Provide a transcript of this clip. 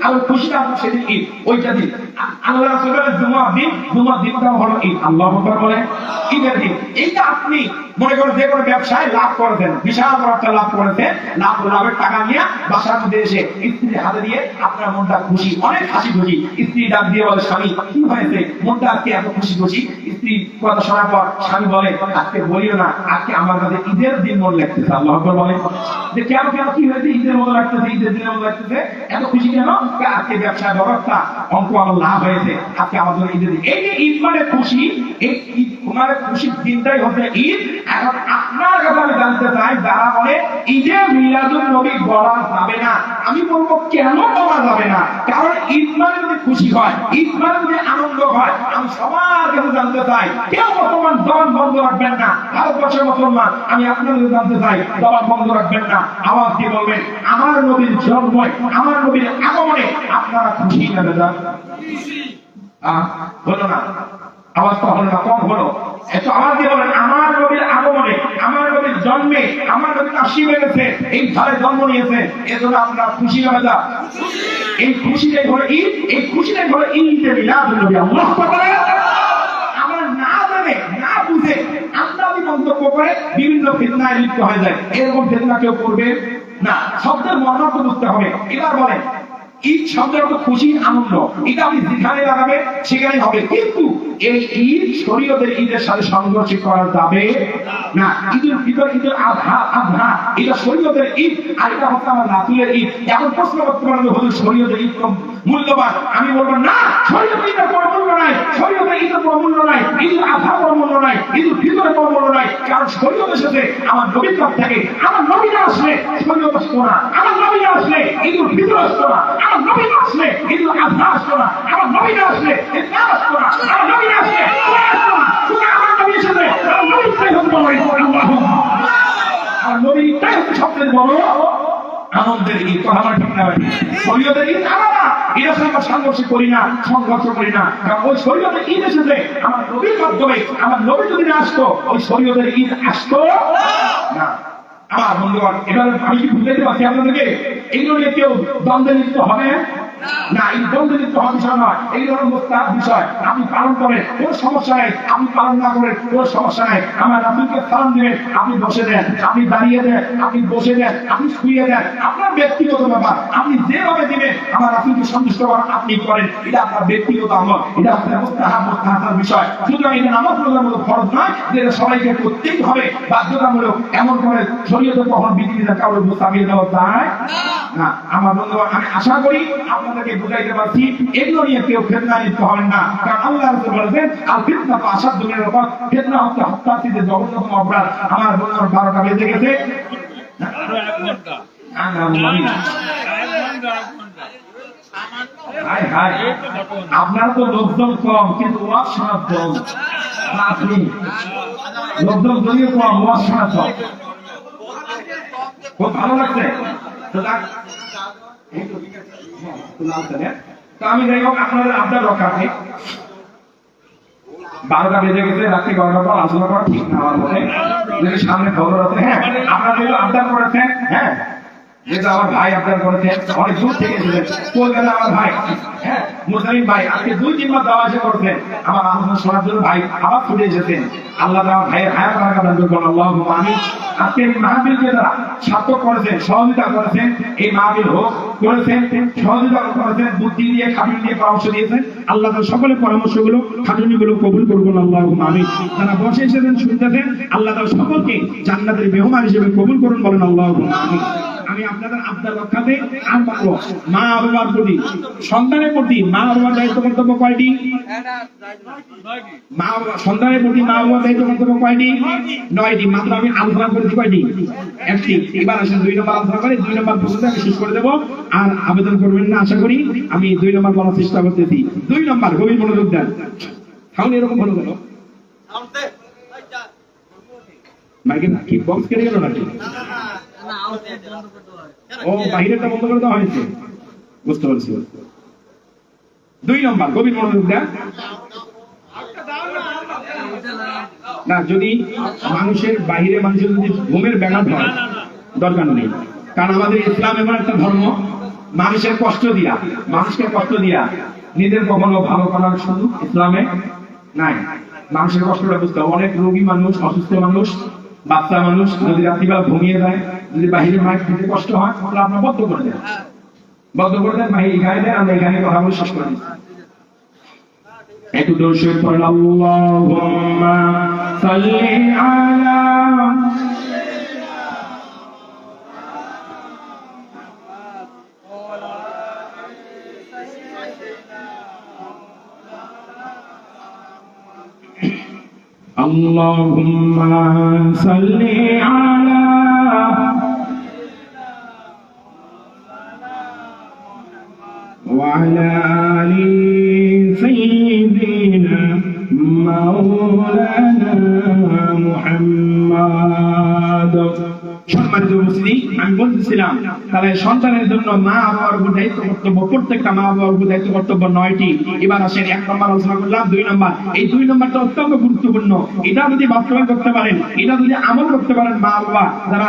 আর খুশিটা আপনার সেদিন ঈদ, ওইটা দিন। আল্লাহ রাসূলের জুমার দিনটা হলো ঈদ। আল্লাহু আকবার বলে ঈদের দিন। এইটা আপনি মনে করেন যে কোনো ব্যবসায় লাভ করেছেন, বিশাল বড় একটা লাভ করেছেন, লাভের টাকা নিয়ে বাসার মধ্যে এসে স্ত্রীর হাতে দিয়ে আপনার মনটা খুশি, অনেক হাসি খুশি। স্ত্রী ডাক দিয়ে বলে, স্বামী কি হয়েছে, মনটা আজকে এত খুশি খুশি। স্ত্রী কথা শোনার পর স্বামী বলে, আজকে বলিও না, আজকে আমার কাছে ঈদের দিন মনে লাগতেছে। আল্লাহু আকবার বলে যে কেন কেন কি হয়েছে, ঈদের মতো লাগতেছে, ঈদের দিনের মতো লাগতেছে, এত খুশি কেন? আজকে ব্যবসায় ব্যবস্থা অঙ্ক আমার লাভ হয়েছে, আজকে আমার জন্য ঈদের দিন। এই যে ঈদ মানে খুশি, এই ঈদ মানে খুশির দিনটাই হচ্ছে ঈদ। এখন আপনার কথা আমি জানতে চাই, যারা বলে ঈদে মিলাদুন নবী বলা যাবে না, আমি বলবো কেন বলা যাবে না? কারণ ঈদ মানে যদি খুশি হয়, ঈদ মানে যদি আনন্দ হয়, আমি সবার কাছে জানতে চাই, কেউ বর্তমান জবান বন্ধ রাখবেন না। ভারতবর্ষের মুসলমান, আমি আপনাদের জানতে চাই, জবান বন্ধ রাখবেন না, আওয়াজ দিয়ে বলবেন, আমার নবীর জন্মে, আমার নবীর আগমনে আপনারা খুশি না দাদা? হলো না, আওয়াজটা হলো না, কম হলো। একটু আওয়াজ দিয়ে বলেন, আমার নবীর আগমনে, আমার নবীর জন্মে, আমার নবী কাশিম এনেছে, এই ঘরে জন্ম নিয়েছে, এজন্য আপনারা খুশি হয়ে যান। এই খুশিটাই হলো ঈদ, এই খুশিটাই হলো ঈদে মিলাদুন নবী। আল্লাহু আকবার। আমরা না জানে না বুঝে আন্দাজি মন্তব্য করে বিভিন্ন ফিতনায় লিপ্ত হয়ে যায়। এরকম ফিতনা কেউ করবে না। শব্দের মর্মার্থ বুঝতে হবে। এবার বলেন, ঈদ শব্দের অর্থ খুশি, আনন্দ, এটা আপনি যেখানে লাগাবে সেখানে হবে। কিন্তু এই ঈদ শরীয়তের ঈদের সাথে সংঘর্ষ করা যাবে না। ঈদুল ফিতর, ঈদুল আযহা, এটা শরীয়তের ঈদ, আর এটা হচ্ছে আমার রাসূলের ঈদ। এখন প্রশ্ন করতে পারেন, হুজুর শরীয়তের ঈদ কম মূল্যবান। আমি বলবো না, শরীয়তের ঈদের কোনো মূল্য নাই, শরীয়তের ঈদের কোনো মূল্য নাই, ঈদুল আযহার কোনো মূল্য নাই, ঈদুল ফিতরের কোনো মূল্য নাই। কারণ শরীয়তের সাথে আমার নবীর কাছ থেকে, আমার নবী না আসলে শরীয়ত আসতো না, আমার নবী না আসলে ঈদুল ফিতর আসতো না, আমার নবী না আসলে ঈদুল আযহা আসতো না, আমার নবী না আসলে ইসলাম আসতো না, আমার নবী না আসলে কোরআন আসতো না। শুধু আমার নবীর সাথে আমার নবীটাই হচ্ছে বড় ঈদ। আমার নবীটাই হচ্ছে সবচেয়ে বড় আনন্দের ঈদ। কথা আমার ঠিক না? শরীয়তের ঈদ আলাদা, এটা আমরা সংঘর্ষ করি না, সংঘর্ষ করি না। কারণ ওই শরীয়তের ঈদ এসেছে আমার নবীর মাধ্যমে। আমার নবী যদি না আসতো, ওই শরীয়তের ঈদ আসতো না। আমার বন্ধুগণ, এবার আমি কি বুঝতে পারছি আপনাদেরকে? এইগুলো নিয়ে কেউ দ্বন্দ্বে লিপ্ত হবে না, এই দ্বন্দ্বে লিপ্ত হওয়ার বিষয় নয়। এই ধরনের মুস্তাহাব বিষয় আপনি পালন করেন, কোনো সমস্যা নেই। আপনি পালন না করেন, কোনো সমস্যা নেই। আমার রাসূলকে সালাম দিবেন, আপনি বসে দেন, আপনি দাঁড়িয়ে দেন, আপনি বসে দেন, আপনি শুয়ে দেন, আপনার ব্যক্তিগত ব্যাপার। আপনি যেভাবে দিবেন আমার রাসূলকে সন্তুষ্ট করেন, আপনি করেন, এটা আপনার ব্যক্তিগত আমল, এটা আপনার মুস্তাহাব বিষয়। সুতরাং এটা নামাজ রোজার মতো ফরজ নয় যে সবাইকে করতেই হবে, বাধ্যতামূলক। এমন করে শরীয়তে কখন বিধিবিধান কারোর মুস্তাহাবিয়ে দেওয়া যায় না। আমার বন্ধুগণ, আমি আশা করি আপনাদেরকে বুঝাইতে পারছি। এগুলো নিয়ে কেউ ফিতনায় লিপ্ত হবেন না। কারণ আল্লাহ রাসূল বলেছেন, আল ফিতনাতু আশাদ্দু মিনাল কতল, ফিতনা হচ্ছে হত্যার জঘন্যতম অপরাধ। আমার বন্ধুগণ, 12টা বেজে গেছে। আপনার তো লোকজন কম, কিন্তু ওয়াজ শোনার কম। আপনি লোকজন যদিও কম, ওয়াজ শোনার কম। খুব ভালো লাগছে তো আমি যাই হোক, আপনাদের আবদার রক্ষা আছে। 12টা বেজে গেছে, রাত্রি 12টার পর আলোচনা করা ঠিক না আমার মনে। যদি সামনে খবর আছে, হ্যাঁ আপনারা যেহেতু আবদার করেছেন, হ্যাঁ যেহেতু আমার ভাই আবদার করেছেন, অনেক দূর থেকে এসেছেন, কলকাতা আমার ভাই, হ্যাঁ মুসলিম ভাই, আজকে 2-3 বার যাওয়া আসা করছেন আমার আলোচনা শোনার জন্য। ভাই আবার ছুটে এসেছেন। আল্লাহ আমার ভাইয়ের হায়াত বারাকা দান করুন, আল্লাহুম্মা আমিন। আজকে এই মাহফিলকে যারা সার্থক করেছেন, সহযোগিতা করেছেন, এই মাহফিল হোক করেছেন, সহযোগিতা করেছেন, বুদ্ধি দিয়ে, খাটুনি দিয়ে পরামর্শ দিয়েছেন, আল্লাহ তাআলা সকলের পরামর্শগুলো, খাটুনিগুলো কবুল করুন, আল্লাহুম্মা আমিন। যারা বসে এসেছেন শুনতেছেন, আল্লাহ তাআলা সকলকে জান্নাতের মেহমান হিসেবে কবুল করুন, বলেন আল্লাহুম্মা আমিন। আমি আপনাদের আবদার রক্ষাতে আর পারবো। মা বাবার প্রতি, সন্তানের প্রতি মা বাবার দায়িত্ব কর্তব্য কয়টি? মা বাবা সন্তানের প্রতি মা বাবার দায়িত্ব কর্তব্য কয়টি? 9টি। মাত্র আমি আলোচনা করেছি কয়টি? 1টি। এবার আসেন 2 নম্বর আলোচনা করে 2 নম্বর প্রশ্নটা আমি শেষ করে দেবো। আর আবেদন করবেন না আশা করি। আমি 2 নম্বর বলার চেষ্টা করতেছি। 2 নম্বর, গভীর মনোযোগ দেন। তাহলে এরকম হলো গেল মাইকে কি বক্স কেটে গেল নাকি? ও বাহিরেটা বন্ধ করে দেওয়া হয়েছে, বুঝতে পারছি। 2 নম্বর, গভীর মনোযোগ দেন। না, যদি মানুষের বাহিরে মানুষের যদি ঘুমের ব্যাঘাত হয় দরকার নেই। কারণ আমাদের ইসলাম এমন একটা ধর্ম মানুষের কষ্ট দিয়া, মানুষকে কষ্ট দিয়া নিজের কখনো ভালো করার সুযোগ ইসলামে নাই। মানুষের কষ্টটা বুঝতে হবে। অনেক রোগী মানুষ, অসুস্থ মানুষ, বাচ্চা মানুষ যদি রাত্রিবেলা ঘুমিয়ে যায়, যদি বাহিরে মায়ের খেতে কষ্ট হয়, তাহলে আপনার বদ্ধ করে দেন, বদ্ধ করে দেন, ভাই এখানে দেন, আমরা এখানে কথা বলে শেষ করে দিই। একটু দর্শক পড়ল, আল্লাহুম্মা সাল্লি আলা اللهم صل على وعلى آل سيدنا مولانا محمد। সম্মানিত উপস্থিতি, আমি বলতেছিলাম তাহলে সন্তানের জন্য মা বাবার উপর দায়িত্ব কর্তব্য, প্রত্যেকটা মা বাবার উপর দায়িত্ব কর্তব্য 9টি। এবার আসেন 1 নম্বর আলোচনা করলাম, 2 নম্বর। এই 2 নম্বরটা অত্যন্ত গুরুত্বপূর্ণ। এটা যদি বাস্তবায়ন করতে পারেন, এটা যদি আমল করতে পারেন মা বাবা যারা